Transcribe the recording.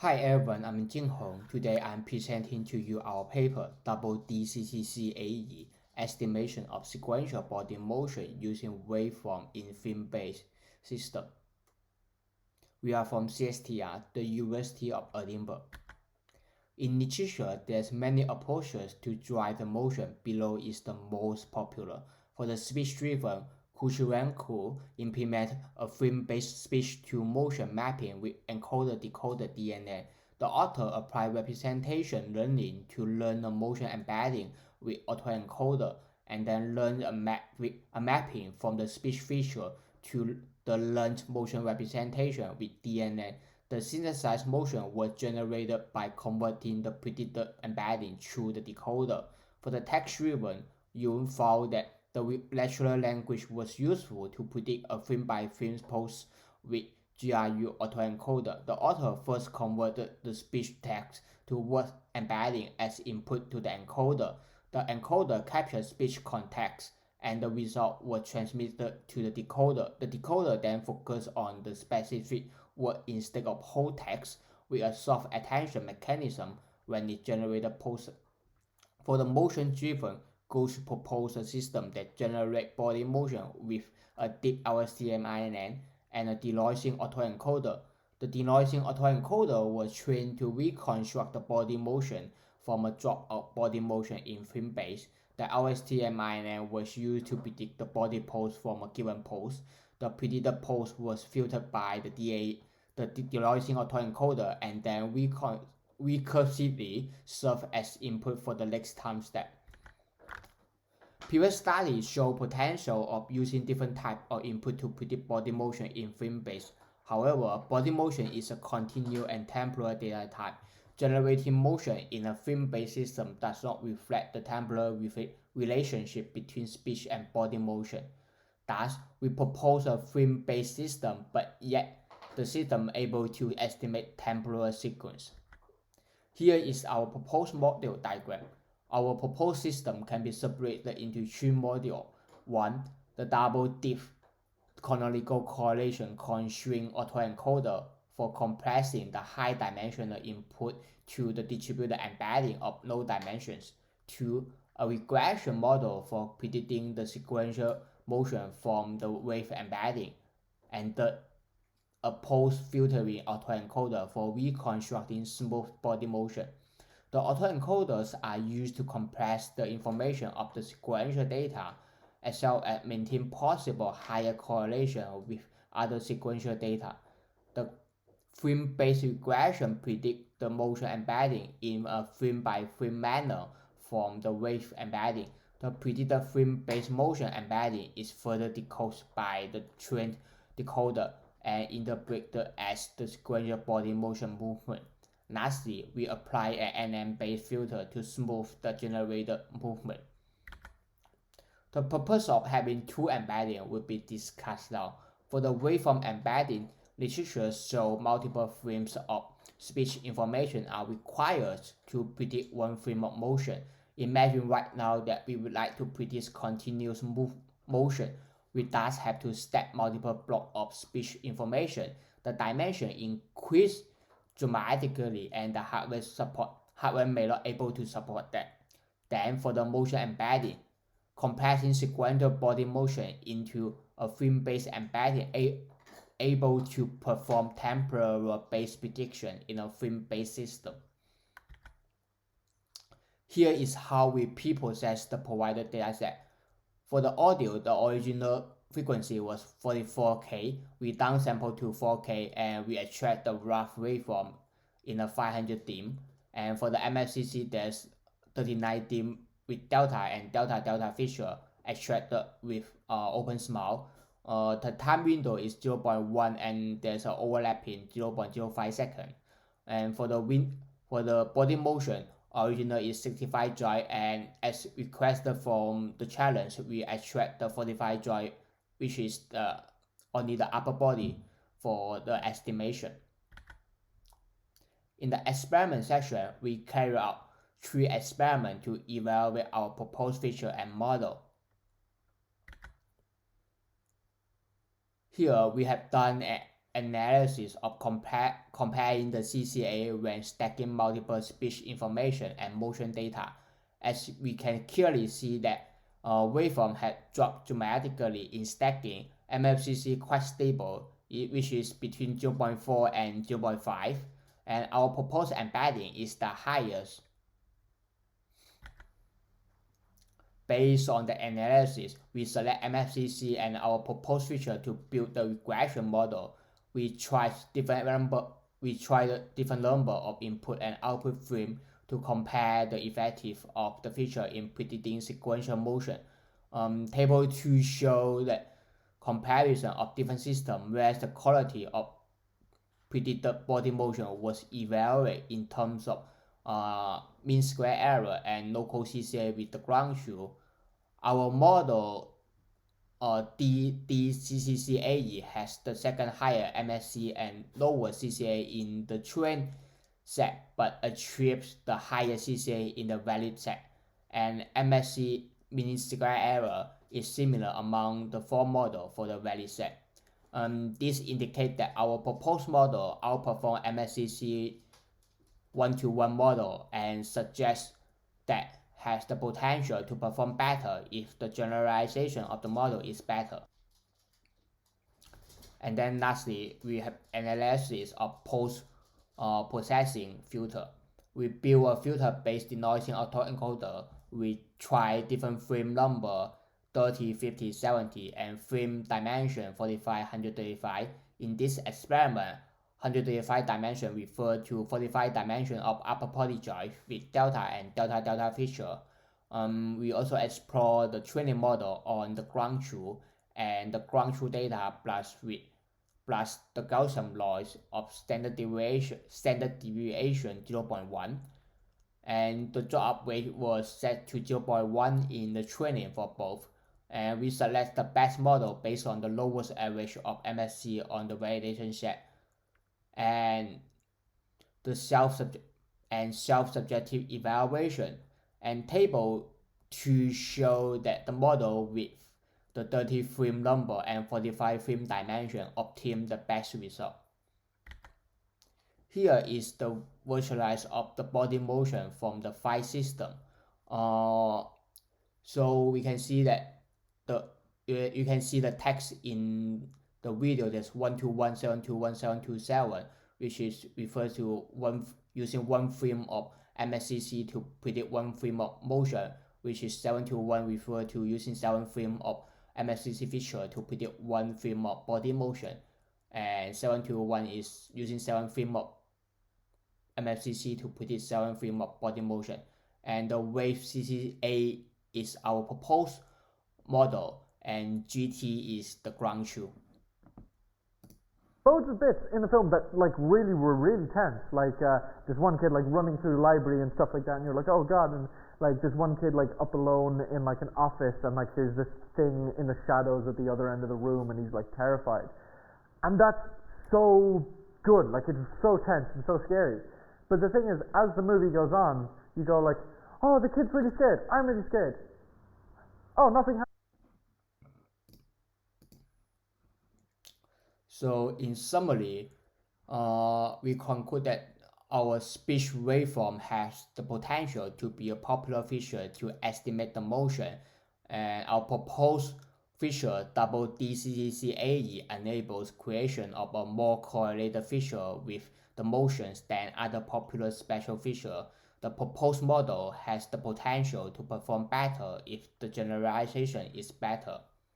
Hi everyone, I'm JinHong. Today I'm presenting to you our paper Double-DCCCAE Estimation of Sequential Body Motion using Waveform in Film-Based System. We are from CSTR, the University of Edinburgh. In literature, there's many approaches to drive the motion. Below is the most popular. For the speech-driven, ShuZhuang implement a film-based speech-to-motion mapping with encoder-decoder DNA. The author applied representation learning to learn a motion embedding with autoencoder and then learn a mapping from the speech feature to the learned motion representation with DNA. The synthesized motion was generated by converting the predicted embedding through the decoder. For the text-driven, you found that the natural language was useful to predict a film-by-film pose with GRU autoencoder. The author first converted the speech text to word embedding as input to the encoder. The encoder captured speech context, and the result was transmitted to the decoder. The decoder then focused on the specific word instead of whole text with a soft attention mechanism when it generated pose. For the motion-driven, Ghost proposed a system that generates body motion with a deep AlltheSmooth and a denoising autoencoder. The denoising autoencoder was trained to reconstruct the body motion from a dropout body motion in film-based. The AlltheSmooth was used to predict the body pose from a given pose. The predicted pose was filtered by the denoising autoencoder and then recursively served as input for the next time step. Previous studies show potential of using different types of input to predict body motion in film-based. However, body motion is a continuous and temporal data type. Generating motion in a film-based system does not reflect the temporal relationship between speech and body motion. Thus, we propose a film-based system, but yet the system able to estimate temporal sequence. Here is our proposed model diagram. Our proposed system can be separated into three modules. One, the double-dip canonical correlation constraint autoencoder for compressing the high-dimensional input to the distributed embedding of low dimensions. Two, a regression model for predicting the sequential motion from the wave embedding. And third, a post-filtering autoencoder for reconstructing smooth body motion. The autoencoders are used to compress the information of the sequential data as well as maintain possible higher correlation with other sequential data. The film-based regression predicts the motion embedding in a film-by-film manner from the wave embedding. The predicted film-based motion embedding is further decoded by the trained decoder and interpreted as the sequential body motion movement. Lastly, we apply an NM-based filter to smooth the generated movement. The purpose of having two embeddings will be discussed now. For the waveform embedding, literature shows multiple frames of speech information are required to predict one frame of motion. Imagine right now that we would like to predict continuous motion. We thus have to stack multiple blocks of speech information. The dimension increases dramatically and the hardware may not able to support that. Then for the motion embedding, compressing sequential body motion into a film-based embedding able to perform temporal-based prediction in a film-based system. Here is how we pre-process the provided dataset. For the audio, the original frequency was 44K. We downsample to 4K and we extract the rough waveform in a 500 dim. And for the MFCC, there's 39 dim with delta and delta feature extracted with OpenSmooth. The time window is 0.1 and there's an overlapping 0.05 second. And for the body motion, original is 65 joy, and as requested from the challenge, we extract the 45 joy, which is only the upper body for the estimation. In the experiment section, we carry out 3 experiments to evaluate our proposed feature and model. Here we have done analysis of comparing the CCA when stacking multiple speech information and motion data. As we can clearly see that waveform had dropped dramatically in stacking, MFCC quite stable, which is between 0.4 and 0.5, and our proposed embedding is the highest. Based on the analysis, we select MFCC and our proposed feature to build the regression model. We tried different number of input and output frame to compare the effective of the feature in predicting sequential motion. Table 2 show that comparison of different systems, whereas the quality of predicted body motion was evaluated in terms of mean square error and local CCA with the ground truth. Our model Double-DCCCAE has the second higher MSC and lower CCA in the trained set, but achieves the higher CCA in the valid set, and MSC mean square error is similar among the four models for the valid set. This indicates that our proposed model outperforms MSCC 1-to-1 model and suggests that has the potential to perform better if the generalization of the model is better. And then lastly, we have analysis of post-processing filter. We build a filter-based denoising autoencoder. We try different frame number 30, 50, 70 and frame dimension 45, 135. In this experiment, 135 dimension refer to 45 dimension of upper polyjoy with delta and delta delta feature. We also explore the training model on the ground truth and the ground truth data plus the Gaussian noise of standard deviation 0.1, and the drop weight was set to 0.1 in the training for both. And we select the best model based on the lowest average of MSC on the validation set, and the self-subjective evaluation. And table 2 show that the model with the 30 frame number and 45 frame dimension obtain the best result. Here is the visualize of the body motion from the file system. So we can see that you can see the text in the video. That's 121.721.727, which is refers to using one frame of MSCC to predict one frame of motion, which is 721 refer to using 7 frame of MSCC feature to predict one frame of body motion, and 721 is using 7 frame of MFCC to predict 7 frame of body motion. And the wave CCA is our proposed model, and GT is the ground truth. Loads of bits in the film that were really tense, this one kid running through the library and stuff like that, and you're like, oh god, and this one kid up alone in an office, and there's this thing in the shadows at the other end of the room, and he's terrified, and that's so good. It's so tense and so scary. But the thing is, as the movie goes on, you go oh, the kid's really scared, I'm really scared, oh, nothing happened. So in summary, we conclude that our speech waveform has the potential to be a popular feature to estimate the motion, and our proposed feature Double-DCCCAE enables creation of a more correlated feature with the motions than other popular special features. The proposed model has the potential to perform better if the generalization is better.